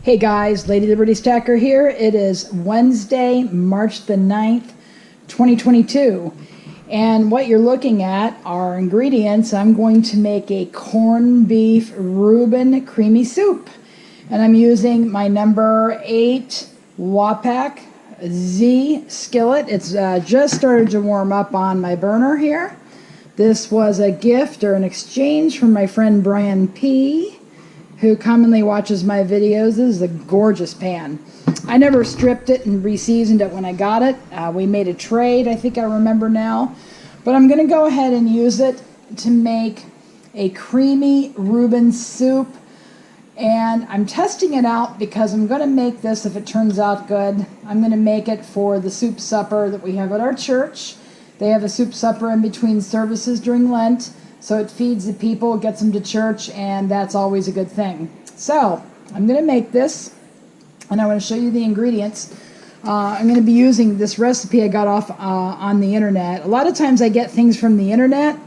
Hey guys, LadyLibertyStacker here. It is Wednesday, March the 9th, 2022. And what you're looking at are ingredients. I'm going to make a corned beef Reuben creamy soup. And I'm using my number 8 WAPAK Z skillet. It's just started to warm up on my burner here. This was a gift or an exchange from my friend Brian P., who commonly watches my videos. This is a gorgeous pan. I never stripped it and re-seasoned it when I got it. We made a trade, I think I remember now. But I'm going to go ahead and use it to make a creamy Reuben soup. And I'm testing it out because I'm going to make this, if it turns out good, I'm going to make it for the soup supper that we have at our church. They have a soup supper in between services during Lent. So it feeds the people, gets them to church, and that's always a good thing. So I'm going to make this, and I want to show you the ingredients. I'm going to be using this recipe I got off on the internet. A lot of times I get things from the internet.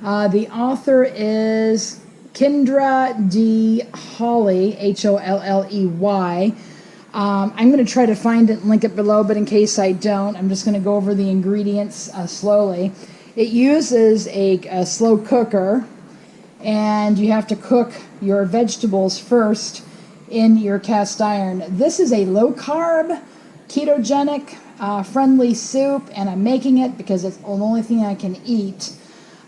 The author is Kendra D. Holley, Holley. I'm going to try to find it and link it below, but in case I don't, I'm just going to go over the ingredients slowly. It uses a slow cooker, and you have to cook your vegetables first in your cast iron. This is a low-carb, ketogenic, friendly soup, and I'm making it because it's the only thing I can eat.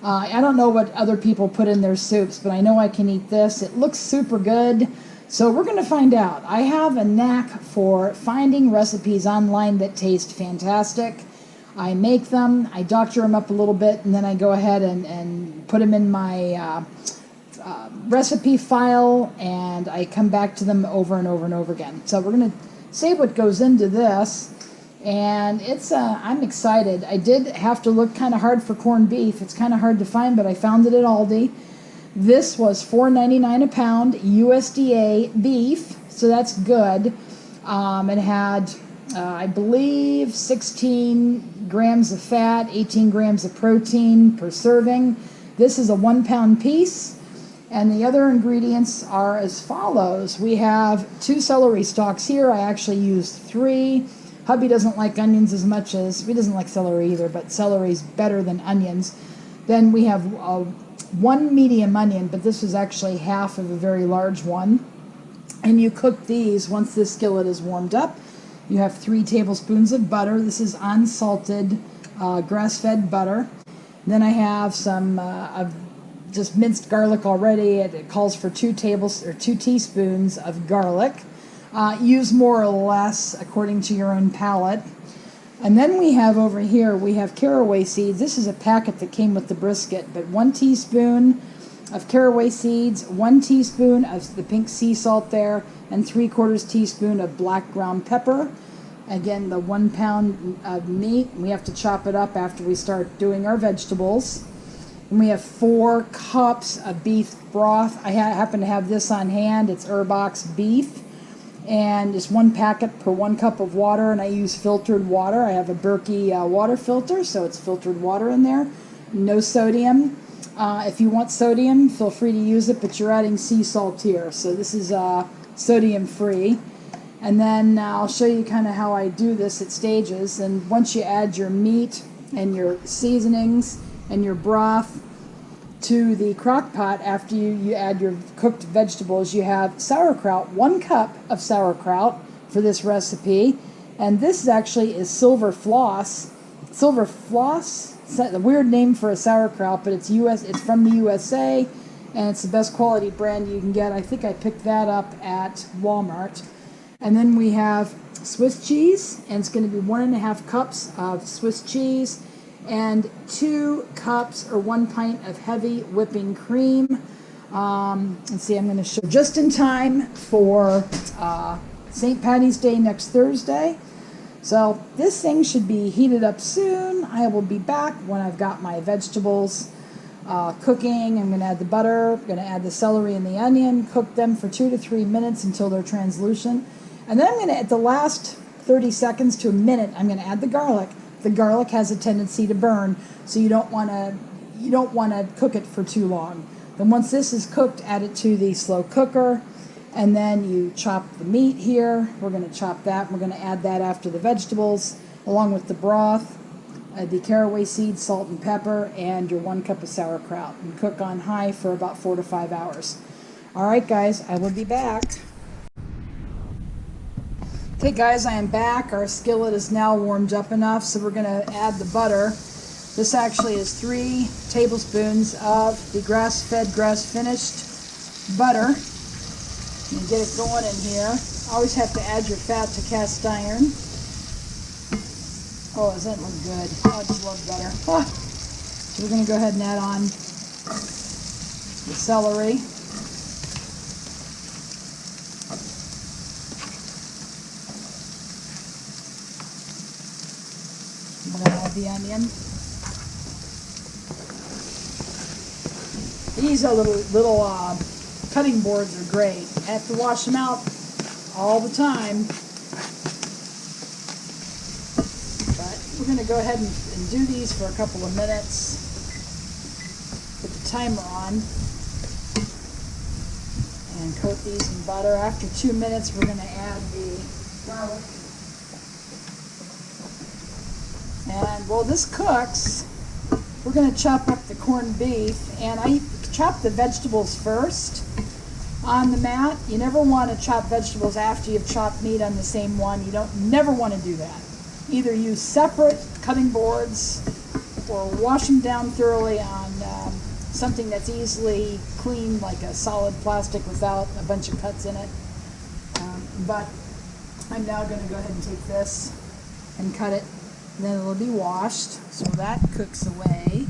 I don't know what other people put in their soups, but I know I can eat this. It looks super good, so we're going to find out. I have a knack for finding recipes online that taste fantastic. I make them, I doctor them up a little bit, and then I go ahead and put them in my recipe file, and I come back to them over and over and over again. So we're going to say what goes into this, and it's I'm excited. I did have to look kind of hard for corned beef. It's kind of hard to find, but I found it at Aldi. This was $4.99 a pound, USDA beef, so that's good. It had, I believe, 16 grams of fat, 18 grams of protein per serving. This is a 1 pound piece. And the other ingredients are as follows. We have 2 celery stalks here. I actually used 3. Hubby doesn't like onions as much as, he doesn't like celery either, but celery's better than onions. Then we have 1 medium onion, but this is actually half of a very large one. And you cook these once this skillet is warmed up. You have 3 tablespoons of butter. This is unsalted, grass-fed butter. Then I have some of just minced garlic already. It calls for 2 teaspoons of garlic. Use more or less according to your own palate. And then we have over here, we have caraway seeds. This is a packet that came with the brisket, but 1 teaspoon of caraway seeds, 1 teaspoon of the pink sea salt there, and 3/4 teaspoon of black ground pepper. Again, the 1 pound of meat. We have to chop it up after we start doing our vegetables. And we have 4 cups of beef broth. I happen to have this on hand. It's Urbox beef. And it's 1 packet per 1 cup of water, and I use filtered water. I have a Berkey water filter, so it's filtered water in there. No sodium. If you want sodium, feel free to use it, but you're adding sea salt here. So this is sodium free. And then I'll show you kind of how I do this at stages. And once you add your meat and your seasonings and your broth to the crock pot, after you add your cooked vegetables, you have sauerkraut, 1 cup of sauerkraut for this recipe. And this actually is silver floss. Silver floss? It's a weird name for a sauerkraut, but it's from the USA, and it's the best quality brand you can get. I think I picked that up at Walmart. And then we have Swiss cheese, and it's going to be 1.5 cups of Swiss cheese and 2 cups or 1 pint of heavy whipping cream. Let's see, I'm going to show just in time for St. Patty's Day next Thursday. So this thing should be heated up soon. I will be back when I've got my vegetables cooking. I'm going to add the butter, I'm going to add the celery and the onion, cook them for 2 to 3 minutes until they're translucent. And then I'm going to, at the last 30 seconds to a minute, I'm going to add the garlic. The garlic has a tendency to burn, so you don't want to cook it for too long. Then once this is cooked, add it to the slow cooker. And then you chop the meat here. We're going to chop that. We're going to add that after the vegetables, along with the broth, the caraway seeds, salt and pepper, and your 1 cup of sauerkraut. And cook on high for about 4 to 5 hours. All right, guys, I will be back. Okay, guys, I am back. Our skillet is now warmed up enough, so we're going to add the butter. This actually is 3 tablespoons of the grass-fed, grass-finished butter. And get it going in here. Always have to add your fat to cast iron. Oh, does that look good? Oh, I just love butter. Oh. So we're going to go ahead and add on the celery. I'm going to add the onion. These are little cutting boards are great. I have to wash them out all the time. But we're going to go ahead and do these for a couple of minutes. Put the timer on. And coat these in butter. After 2 minutes, we're going to add the garlic. And while this cooks, we're going to chop up the corned beef. And I chop the vegetables first on the mat. You never want to chop vegetables after you've chopped meat on the same one. You never want to do that. Either use separate cutting boards or wash them down thoroughly on something that's easily cleaned, like a solid plastic without a bunch of cuts in it. But I'm now going to go ahead and take this and cut it, and then it'll be washed. So that cooks away.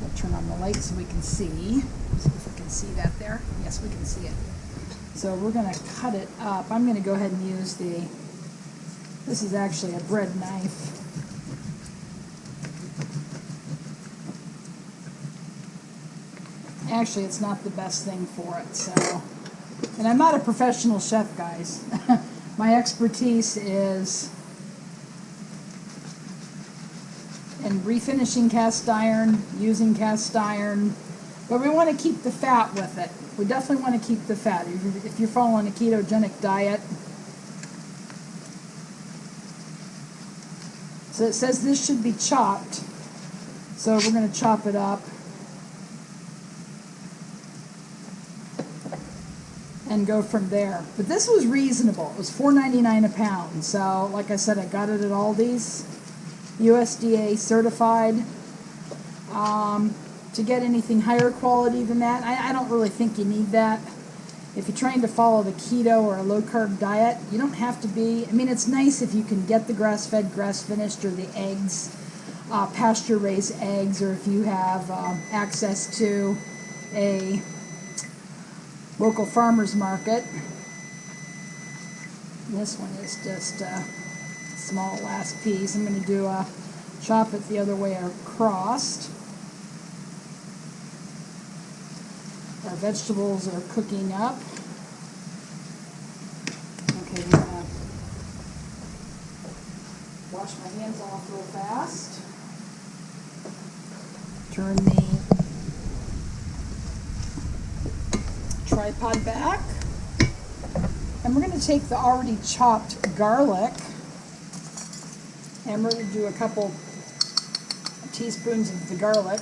I'll turn on the light so we can see. See if we can see that there. Yes, we can see it. So we're going to cut it up. I'm going to go ahead and use this is actually a bread knife. Actually, it's not the best thing for it. So, and I'm not a professional chef, guys. My expertise is in refinishing cast iron, using cast iron, but we want to keep the fat with it. We definitely want to keep the fat. If you're following a ketogenic diet. So it says this should be chopped. So we're going to chop it up and go from there. But this was reasonable. It was $4.99 a pound. So like I said, I got it at Aldi's. USDA certified. To get anything higher quality than that, I don't really think you need that. If you're trying to follow the keto or a low-carb diet, you don't have to be. I mean, it's nice if you can get the grass-fed, grass-finished, or the eggs, pasture-raised eggs, or if you have access to a local farmer's market. This one is just a small last piece. I'm going to do a chop it the other way across. Our vegetables are cooking up. Okay, I'm going to wash my hands off real fast. Turn the tripod back. And we're going to take the already chopped garlic, and we're going to do a couple teaspoons of the garlic.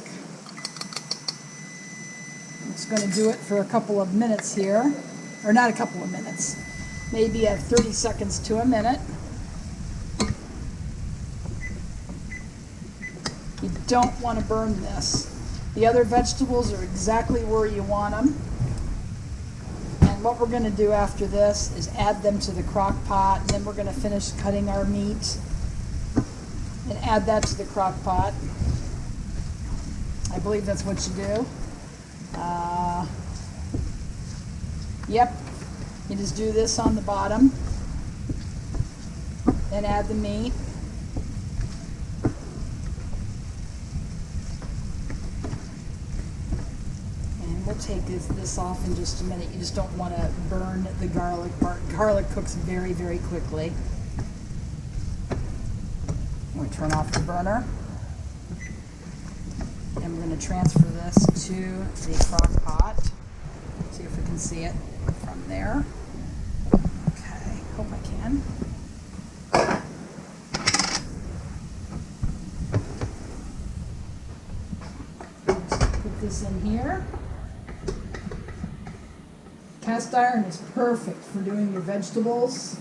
I'm just going to do it for a couple of minutes here, or not a couple of minutes, maybe 30 seconds to a minute. You don't want to burn this. The other vegetables are exactly where you want them. And what we're going to do after this is add them to the crock pot, and then we're going to finish cutting our meat and add that to the crock pot. I believe that's what you do. Yep, you just do this on the bottom, then add the meat. And we'll take this off in just a minute. You just don't want to burn the garlic. Garlic cooks very, very quickly. I'm going to turn off the burner. And we're going to transfer this to the crock pot. See if we can see it. from there. Okay, hope I can. Put this in here. Cast iron is perfect for doing your vegetables.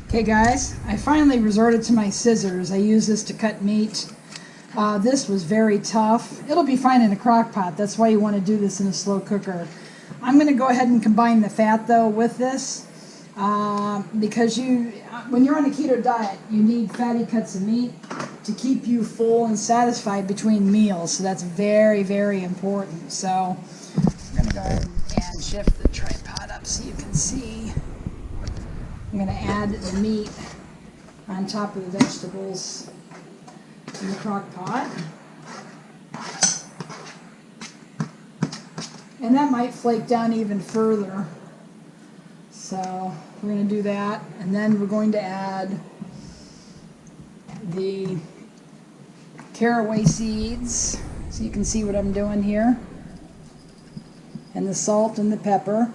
Okay guys, I finally resorted to my scissors. I use this to cut meat. This was very tough. It'll be fine in a crock pot. That's why you want to do this in a slow cooker. I'm going to go ahead and combine the fat though with this because when you're on a keto diet, you need fatty cuts of meat to keep you full and satisfied between meals. So that's very, very important. So I'm going to go ahead and shift the tripod up so you can see. I'm going to add the meat on top of the vegetables in the crock pot. And that might flake down even further. So we're going to do that. And then we're going to add the caraway seeds, so you can see what I'm doing here. And the salt and the pepper.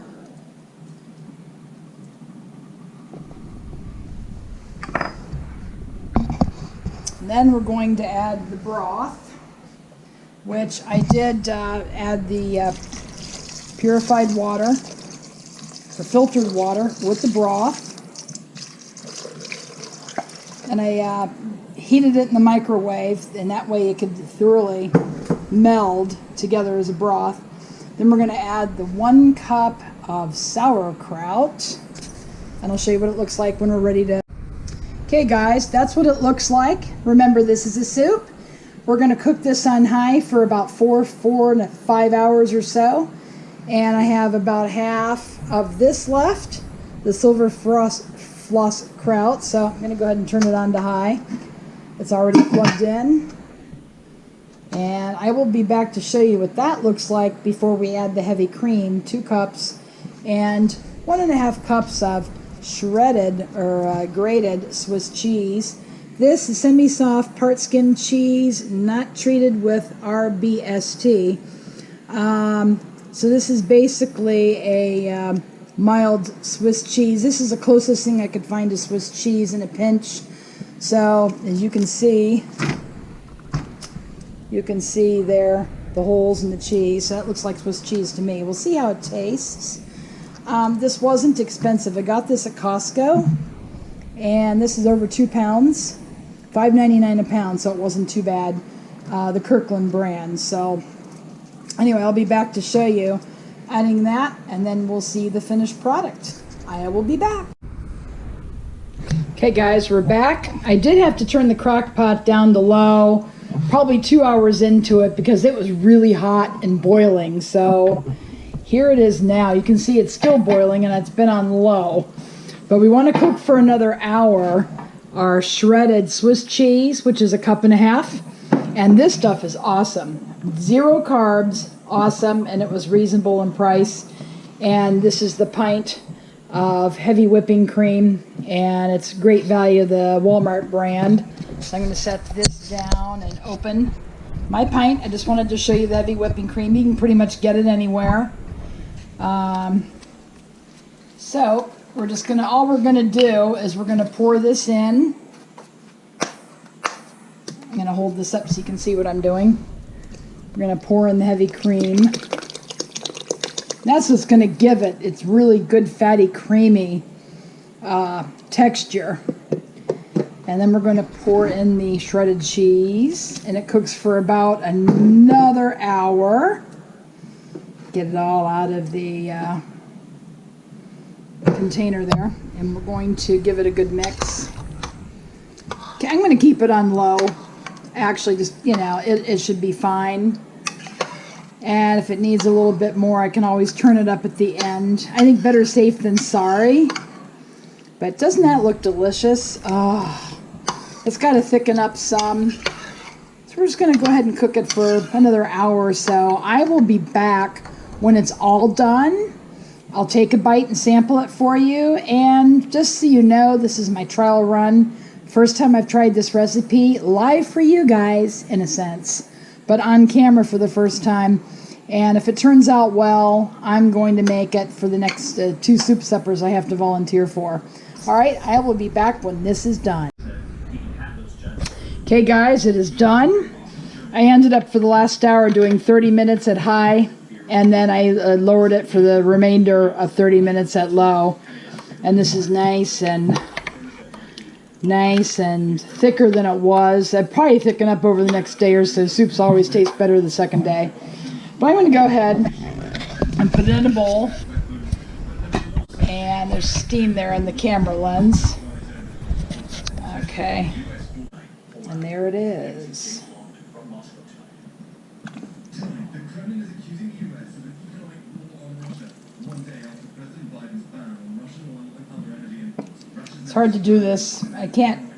And then we're going to add the broth, which I did add the purified water, or filtered water with the broth. And I heated it in the microwave, and that way it could thoroughly meld together as a broth. Then we're going to add the 1 cup of sauerkraut, and I'll show you what it looks like when we're ready to. Okay guys, that's what it looks like. Remember, this is a soup. We're going to cook this on high for about 4 to 5 hours or so. And I have about half of this left, the silver floss kraut. So I'm going to go ahead and turn it on to high. It's already plugged in. And I will be back to show you what that looks like before we add the heavy cream, 2 cups, and 1.5 cups of shredded or grated Swiss cheese. This is semi-soft part skim cheese, not treated with RBST. So this is basically a mild Swiss cheese. This is the closest thing I could find to Swiss cheese in a pinch. So as you can see there the holes in the cheese. So that looks like Swiss cheese to me. We'll see how it tastes. This wasn't expensive. I got this at Costco, and this is over 2 pounds, $5.99 a pound, so it wasn't too bad. The Kirkland brand. So anyway, I'll be back to show you adding that, and then we'll see the finished product. I will be back. Okay guys, we're back. I did have to turn the crock pot down to low, probably 2 hours into it, because it was really hot and boiling. So here it is now. You can see it's still boiling and it's been on low. But we want to cook for another hour our shredded Swiss cheese, which is 1.5 cups. And this stuff is awesome. 0 carbs, awesome, and it was reasonable in price. And this is the pint of heavy whipping cream, and it's great value, the Walmart brand. So I'm going to set this down and open my pint. I just wanted to show you the heavy whipping cream. You can pretty much get it anywhere. So we're just gonna, all we're gonna do is we're gonna pour this in. I'm gonna hold this up so you can see what I'm doing. We're gonna pour in the heavy cream. That's what's gonna give it its really good fatty creamy texture. And then we're going to pour in the shredded cheese, and it cooks for about another hour. Get it all out of the container there, and we're going to give it a good mix. Okay, I'm going to keep it on low. Actually, just, you know, it should be fine. And if it needs a little bit more, I can always turn it up at the end. I think better safe than sorry. But doesn't that look delicious? Oh. It's got to thicken up some. So we're just going to go ahead and cook it for another hour or so. I will be back when it's all done. I'll take a bite and sample it for you. And just so you know, this is my trial run. First time I've tried this recipe live for you guys, in a sense, but on camera for the first time. And if it turns out well, I'm going to make it for the next 2 soup suppers I have to volunteer for. All right, I will be back when this is done. Okay, guys, it is done. I ended up for the last hour doing 30 minutes at high, and then I lowered it for the remainder of 30 minutes at low. And this is nice and thicker than it was. I'd probably thicken up over the next day or so. Soups always taste better the second day. But I'm going to go ahead and put it in a bowl. And there's steam there in the camera lens. Okay. And there it is. It's hard to do this. I can't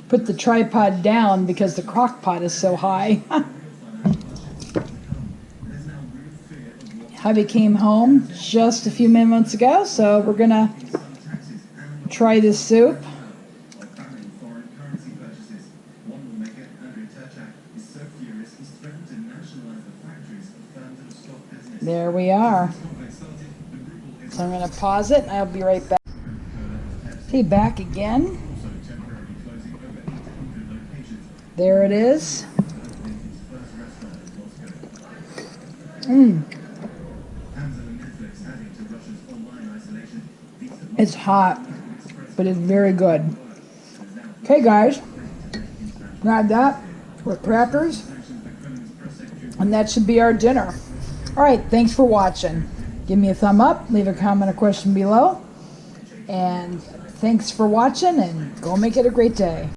put the tripod down because the Crockpot is so high. Hubby came home just a few minutes ago, so we're gonna try this soup. There we are. So I'm gonna pause it and I'll be right back. Okay, back again. There it is. It's hot, but it's very good. Okay, guys, grab that with crackers, and that should be our dinner. All right, thanks for watching. Give me a thumb up, leave a comment or question below, and thanks for watching, and go make it a great day.